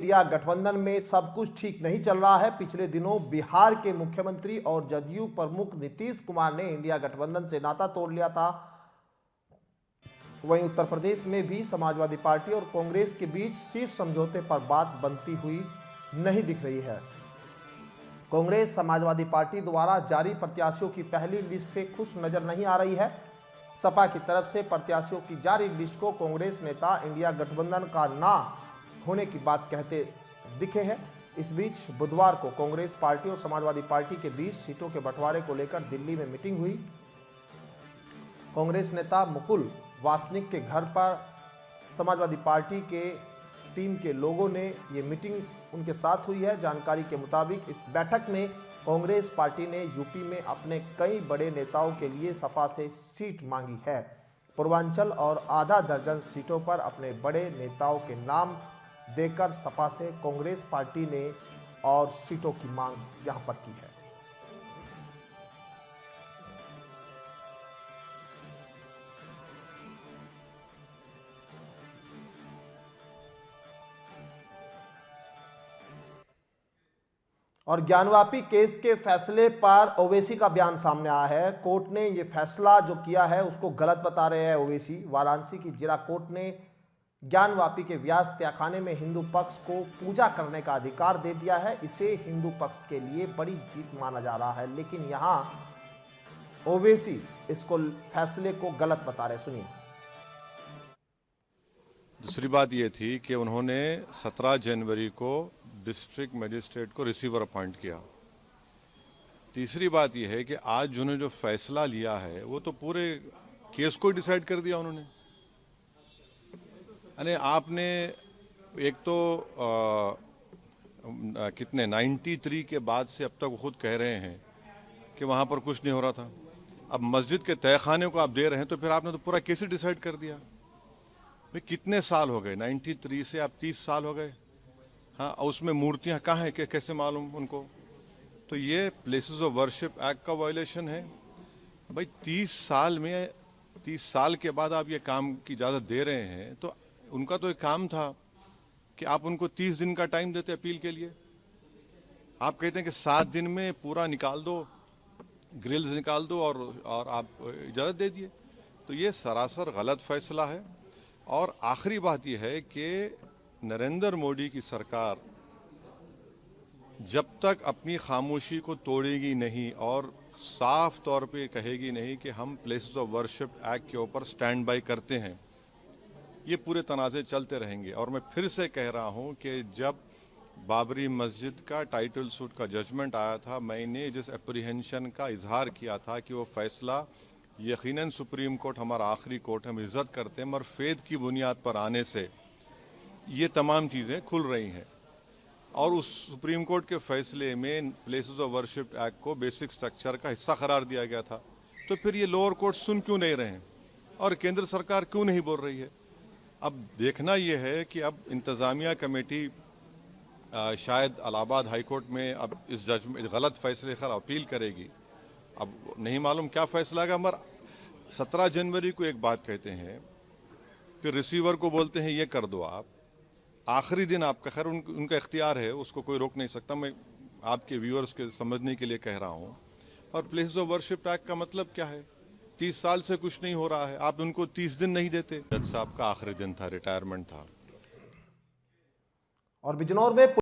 India गठबंधन में सब कुछ ठीक नहीं चल रहा है। पिछले दिनों बिहार के मुख्यमंत्री और जदयू प्रमुख नीतीश कुमार ने इंडिया गठबंधन से नाता तोड़ लिया था। वहीं उत्तर प्रदेश में भी समाजवादी पार्टी और कांग्रेस के बीच सीट समझौते पर बात बनती हुई नहीं दिख रही है। कांग्रेस समाजवादी पार्टी द्वारा जारी प्रत्याशियों की पहली लिस्ट से खुश नजर नहीं आ रही है। सपा की तरफ से प्रत्याशियों की जारी लिस्ट को कांग्रेस नेता इंडिया गठबंधन का ना होने की बात कहते दिखे हैं। इस बीच बुधवार को कांग्रेस पार्टी और समाजवादी पार्टी के बीच सीटों के बंटवारे को लेकर दिल्ली में मीटिंग हुई। कांग्रेस नेता मुकुल वासनिक के घर पर समाजवादी पार्टी के टीम के लोगों ने ये मीटिंग उनके साथ हुई है। जानकारी के मुताबिक इस बैठक में कांग्रेस पार्टी ने यूपी में अपने कई बड़े नेताओं के लिए सपा से सीट मांगी है। पूर्वांचल और आधा दर्जन सीटों पर अपने बड़े नेताओं के नाम देकर सपा से कांग्रेस पार्टी ने और सीटों की मांग यहां पर की है। और ज्ञानवापी केस के फैसले पर ओवैसी का बयान सामने आया है। कोर्ट ने यह फैसला जो किया है उसको गलत बता रहे हैं ओवैसी। वाराणसी की जिला कोर्ट ने ज्ञानवापी के व्यास तहखाने में हिंदू पक्ष को पूजा करने का अधिकार दे दिया है। इसे हिंदू पक्ष के लिए बड़ी जीत माना जा रहा है, लेकिन यहां ओवैसी इसको फैसले को गलत बता रहे। सुनिए। दूसरी बात यह थी कि उन्होंने 17 जनवरी को डिस्ट्रिक्ट मजिस्ट्रेट को रिसीवर अपॉइंट किया। तीसरी बात यह है कि आज जिन्होंने जो फैसला लिया है वो तो पूरे केस को डिसाइड कर दिया उन्होंने। यानी आपने एक तो कितने 93 के बाद से अब तक खुद कह रहे हैं कि वहां पर कुछ नहीं हो रहा था। अब मस्जिद के तहखाने को आप दे रहे हैं तो फिर आपने तो पूरा केस ही डिसाइड कर दिया। भाई कितने साल हो गए? 93 से आप 30 साल हो गए। हाँ, उसमें मूर्तियां कहाँ हैं? कैसे मालूम उनको? तो ये प्लेसेस ऑफ वर्शिप एक्ट का वायलेशन है। भाई 30 साल के बाद आप ये काम की इजाज़त दे रहे हैं तो उनका तो एक काम था कि आप उनको 30 दिन का टाइम देते अपील के लिए। आप कहते हैं कि 7 दिन में पूरा निकाल दो, ग्रिल्स निकाल दो और आप इजाज़त दे दिए। तो ये सरासर गलत फैसला है। और आखिरी बात यह है कि नरेंद्र मोदी की सरकार जब तक अपनी खामोशी को तोड़ेगी नहीं और साफ तौर पे कहेगी नहीं कि हम प्लेसेस ऑफ वर्शिप एक्ट के ऊपर स्टैंड बाय करते हैं, ये पूरे तनाज़े चलते रहेंगे। और मैं फिर से कह रहा हूं कि जब बाबरी मस्जिद का टाइटल सूट का जजमेंट आया था, मैंने जिस एप्रीहेंशन का इजहार किया था कि वो फैसला यकीनन सुप्रीम कोर्ट हमारा आखिरी कोर्ट, हम इज्जत करते हैं, मगर फेद की बुनियाद पर आने से ये तमाम चीज़ें खुल रही हैं। और उस सुप्रीम कोर्ट के फैसले में प्लेसेस ऑफ वर्शिप एक्ट को बेसिक स्ट्रक्चर का हिस्सा करार दिया गया था। तो फिर ये लोअर कोर्ट सुन क्यों नहीं रहे हैं और केंद्र सरकार क्यों नहीं बोल रही है? अब देखना यह है कि अब इंतज़ामिया कमेटी शायद इलाहाबाद हाई कोर्ट में अब इस जजमेंट गलत फैसले पर अपील करेगी। अब नहीं मालूम क्या फैसला आएगा। मगर 17 जनवरी को एक बात कहते हैं, फिर रिसीवर को बोलते हैं ये कर दो आप। आखिरी दिन आपका, खैर उनका इख्तियार है, उसको कोई रोक नहीं सकता। मैं आपके व्यूअर्स के समझने के लिए कह रहा हूँ। और प्लेसेस ऑफ वर्शिप एक्ट का मतलब क्या है? 30 साल से कुछ नहीं हो रहा है, आप उनको 30 दिन नहीं देते। जज साहब का आखिरी दिन था, रिटायरमेंट था। और बिजनौर में